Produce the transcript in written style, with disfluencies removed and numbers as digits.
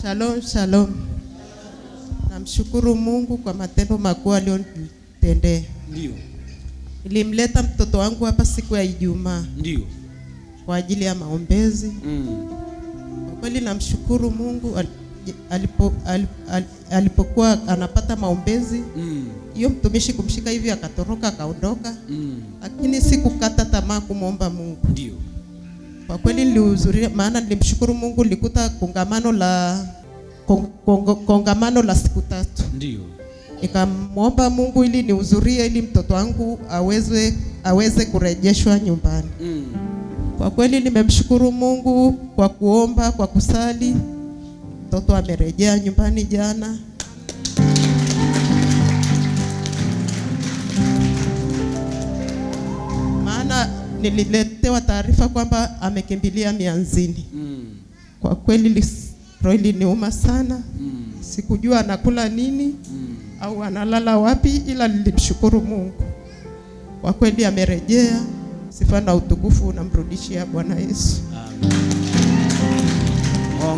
Shalom, shalom. Namshukuru Mungu kwa matendo makuu aliyonitendea. Ndio. Nilimleta mtoto wangu hapa siku ya Ijumaa. Ndio. Kwa ajili ya maombezi. Kwa kweli namshukuru Mungu alipokuwa anapata maombezi. Hiyo mtumishi kumshika hivi akatoroka akaondoka. Lakini sikukata tamaa kumwomba Mungu. Ndio. Kwa kweli nilihudhuria, maana nilimshukuru Mungu, nilikuta kongamano la siku 3. Ndio. Nikamwomba Mungu ili nihudhurie ili mtoto wangu aweze kurejeshwa nyumbani. Kwa kweli nimemshukuru Mungu kwa kuomba, kwa kusali. Mtoto amerejea nyumbani jana. Maana nililetewa taarifa kwamba amekimbilia mianzini. Kwa kweli roho iliniuma sana. Sikujua anakula nini au analala wapi, ila nilimshukuru Mungu. Kwa kweli amerejea. Sifa na utukufu namrudishia Bwana Yesu. Amen.